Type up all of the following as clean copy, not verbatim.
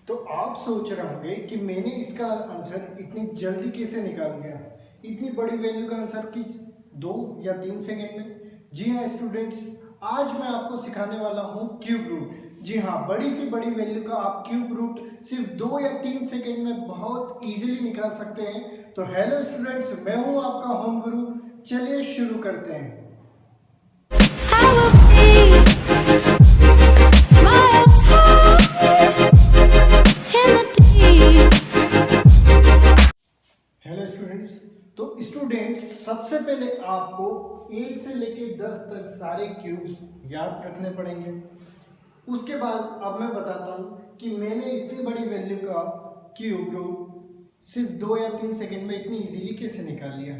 तो आप सोच रहे होंगे कि मैंने इसका आंसर इतनी जल्दी कैसे निकाल दिया, इतनी बड़ी वैल्यू का आंसर किस 2 या 3 सेकेंड में। जी हाँ स्टूडेंट्स, आज मैं आपको सिखाने वाला हूँ क्यूब रूट। जी हाँ, बड़ी से बड़ी वैल्यू का आप क्यूब रूट सिर्फ 2 या 3 सेकेंड में बहुत इजीली निकाल सकते हैं। तो हेलो स्टूडेंट्स, मैं हूँ आपका होम गुरु। चलिए शुरू करते हैं। हेलो स्टूडेंट्स, तो स्टूडेंट्स सबसे पहले आपको 1 से लेके 10 तक सारे क्यूब्स याद रखने पड़ेंगे। उसके बाद अब मैं बताता हूँ कि मैंने इतनी बड़ी वैल्यू का क्यूब रूट सिर्फ 2 या 3 सेकंड में इतनी इजीली कैसे निकाल लिया।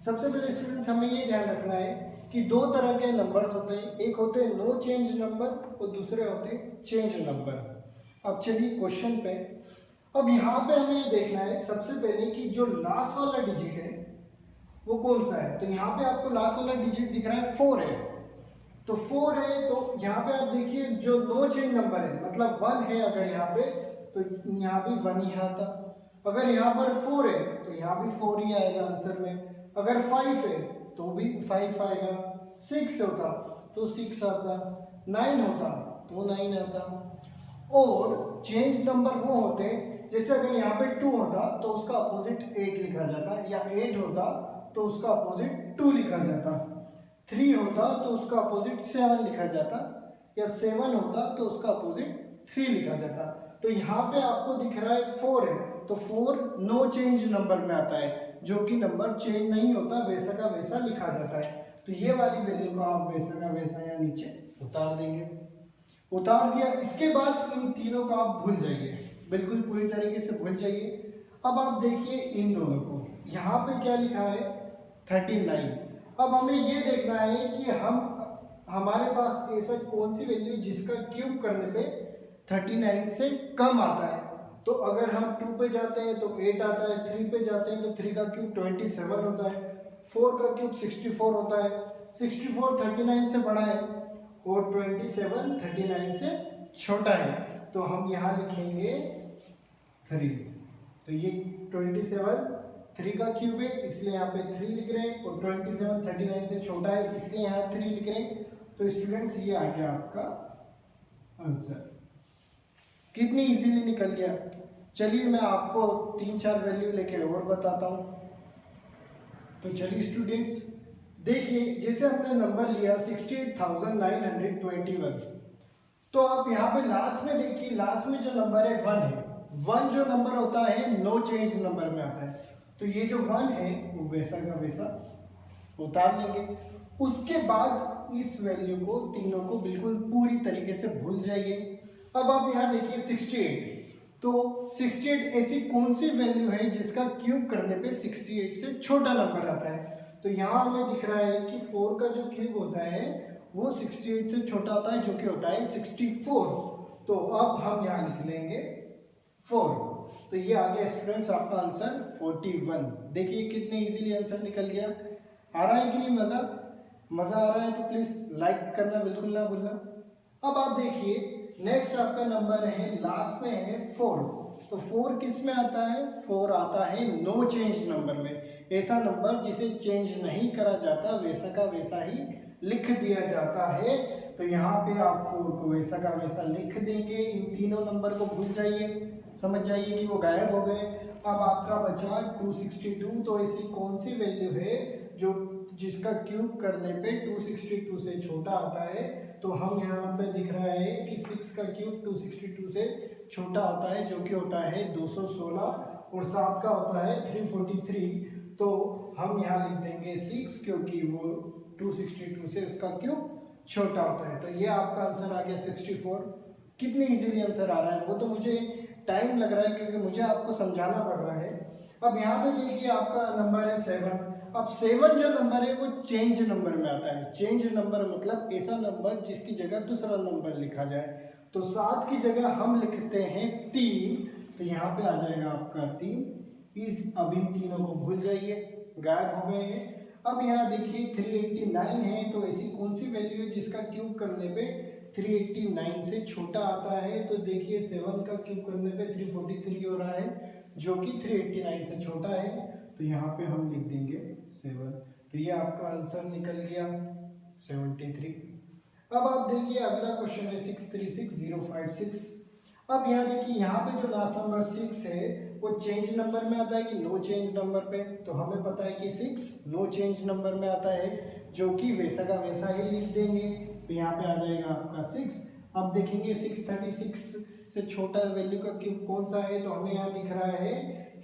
सबसे पहले स्टूडेंट्स हमें ये ध्यान रखना है कि दो तरह के नंबर्स होते हैं, एक होते हैं नो चेंज नंबर और दूसरे होते हैं चेंज नंबर। अब चलिए क्वेश्चन पे। अब यहाँ पे हमें ये देखना है सबसे पहले कि जो लास्ट वाला डिजिट है वो कौन सा है। तो यहाँ पे आपको लास्ट वाला डिजिट दिख रहा है 4 है, तो 4 है। तो यहाँ पे आप देखिए जो नो चेंज नंबर है मतलब 1 है, अगर यहाँ पे तो यहाँ भी 1 ही आता। अगर यहाँ पर 4 है तो यहाँ भी 4 ही आएगा आंसर में। अगर 5 है तो भी 5 आएगा। 6 होता तो 6 आता, 9 होता तो 9 आता। और चेंज नंबर वो होते हैं जैसे अगर यहाँ पे 2 होता तो उसका अपोजिट 8 लिखा जाता, या 8 होता तो उसका अपोजिट 2 लिखा जाता, 3 होता तो उसका अपोजिट 7 लिखा जाता, या 7 होता तो उसका अपोजिट 3 लिखा जाता। तो यहाँ पे आपको दिख रहा है 4 है, तो 4 नो चेंज नंबर में आता है, जो कि नंबर चेंज नहीं होता, वैसा का वैसा लिखा जाता है। तो ये वाली वैल्यू को आप वैसा का वैसा यहाँ नीचे उतार देंगे। उतार दिया, इसके बाद इन तीनों को आप भूल जाइए, बिल्कुल पूरी तरीके से भूल जाइए। अब आप देखिए इन दोनों को, यहाँ पे क्या लिखा है 39। अब हमें ये देखना है कि हमारे पास ऐसा कौन सी वैल्यू जिसका क्यूब करने पे 39 से कम आता है। तो अगर हम 2 पे जाते हैं तो 8 आता है, 3 पे जाते हैं तो 3 का क्यूब 27 होता है, 4 का क्यूब 64 होता है, 64 39 से बड़ा है और 27 39 से छोटा है। तो हम यहाँ लिखेंगे 3। तो ये 27 3 का क्यूब है इसलिए यहाँ पे 3 लिख रहे हैं, और 27 39 से छोटा है इसलिए यहाँ 3 लिख रहे हैं। तो स्टूडेंट्स ये आ गया आपका आंसर। कितनी इजीली निकल गया। चलिए मैं आपको 3-4 वैल्यू लेके और बताता हूँ। तो चलिए स्टूडेंट्स देखिए, जैसे हमने नंबर लिया 68,921, तो आप यहाँ पे लास्ट में देखिए, लास्ट में जो नंबर है 1 है। 1 जो नंबर होता है नो चेंज नंबर में आता है, तो ये जो 1 है वो वैसा का वैसा उतार लेंगे। उसके बाद इस वैल्यू को तीनों को बिल्कुल पूरी तरीके से भूल जाइए। अब आप यहाँ देखिए 68, तो 68 ऐसी कौन सी वैल्यू है जिसका क्यूब करने पे 68 से छोटा नंबर आता है। तो यहाँ हमें दिख रहा है कि 4 का जो क्यूब होता है वो 68 से छोटा होता है, जो कि होता है 64। तो अब हम यहाँ लिख लेंगे 4। तो ये आ गया स्टूडेंट्स आपका आंसर 41। देखिए कितने इजीली आंसर निकल गया। आ रहा है कि नहीं मज़ा? मज़ा आ रहा है तो प्लीज़ लाइक करना बिल्कुल ना भूलना। अब आप देखिए नेक्स्ट आपका नंबर है, लास्ट में है 4। तो 4 किस में आता है? 4 आता है नो चेंज नंबर में, ऐसा नंबर जिसे चेंज नहीं करा जाता, वैसा का वैसा ही लिख दिया जाता है। तो यहाँ पे आप 4 को वैसा का वैसा लिख देंगे। इन तीनों नंबर को भूल जाइए, समझ जाइए कि वो गायब हो गए। अब आपका बचा 262। तो ऐसी कौन सी वैल्यू है जो जिसका क्यूब करने पे 262 से छोटा आता है। तो हम यहाँ पे दिख रहा है कि 6 का क्यूब 262 से छोटा होता है, जो कि होता है 216, और 7 का होता है 343। तो हम यहाँ लिख देंगे 6, क्योंकि वो 262 से उसका क्यूब छोटा होता है। तो ये आपका आंसर आ गया 64। कितनी इजीली आंसर आ रहा है, वो तो मुझे टाइम लग रहा है क्योंकि मुझे आपको समझाना पड़ रहा है। अब यहाँ पे देखिए आपका नंबर है 7। अब 7 जो नंबर है वो चेंज नंबर में आता है। चेंज नंबर मतलब ऐसा नंबर जिसकी जगह दूसरा नंबर लिखा जाए। तो 7 की जगह हम लिखते हैं 3, तो यहाँ पे आ जाएगा आपका 3। अब इन तीनों को भूल जाइए, गायब हो गए हैं। अब यहाँ देखिए 389 है, तो ऐसी कौन सी वैल्यू है जिसका क्यूब करने पे 389 से छोटा आता है। तो देखिए 7 का क्यूब करने पे 343 हो रहा है जो कि 389 से छोटा है। तो यहाँ पे हम लिख देंगे 7। तो ये आपका आंसर निकल गया 73। अब आप देखिए अगला क्वेश्चन है 636056। अब यहाँ देखिए यहाँ पे जो लास्ट नंबर 6 है वो चेंज नंबर में आता है कि नो चेंज नंबर पे। तो हमें पता है कि 6 नो चेंज नंबर में आता है जो कि वैसा का वैसा ही लिख देंगे। तो यहाँ पे आ जाएगा आपका 6। अब देखेंगे 636 से छोटा वैल्यू का क्यूब कौन सा है। तो हमें यहाँ दिख रहा है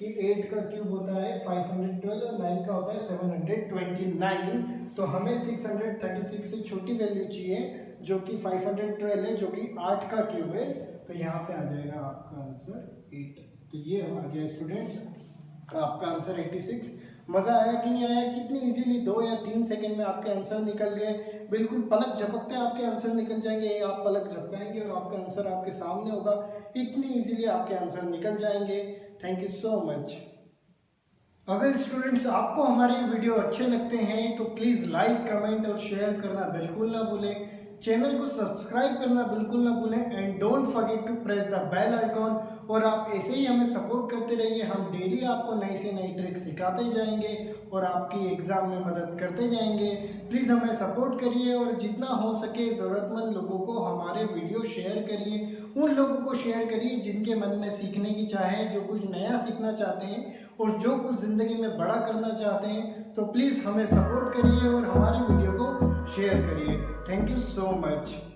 कि 8 का क्यूब होता है 512 और 9 का होता है 729। तो हमें 636 से छोटी वैल्यू चाहिए जो कि 512 है जो कि 8 का क्यूब है। तो यहाँ पे आ जाएगा आपका आंसर 8। तो ये आ गया स्टूडेंट्स आपका आंसर 86। मज़ा आया कि नहीं आया? कितनी इजीली 2 या 3 सेकंड में आपके आंसर निकल गए। बिल्कुल पलक झपकते आपके आंसर निकल जाएंगे। आप पलक झपकाएंगे और आपका आंसर आपके सामने होगा। इतनी इजीली आपके आंसर निकल जाएंगे। Thank you so much. अगर स्टूडेंट्स आपको हमारे वीडियो अच्छे लगते हैं तो प्लीज़ लाइक, कमेंट और शेयर करना बिल्कुल ना भूलें। चैनल को सब्सक्राइब करना बिल्कुल ना भूलें and don't forget to press the bell icon. और आप ऐसे ही हमें सपोर्ट करते रहिए। हम डेली आपको नई से नई ट्रिक सिखाते जाएंगे और आपकी एग्ज़ाम में मदद करते जाएंगे। प्लीज़ हमें सपोर्ट करिए और जितना हो सके ज़रूरतमंद लोगों को हमारे वीडियो शेयर करिए। उन लोगों को शेयर करिए जिनके मन में सीखने की चाह है, जो कुछ नया सीखना चाहते हैं और जो कुछ ज़िंदगी में बड़ा करना चाहते हैं। तो प्लीज़ हमें सपोर्ट करिए और हमारे वीडियो को शेयर करिए। Thank you so much.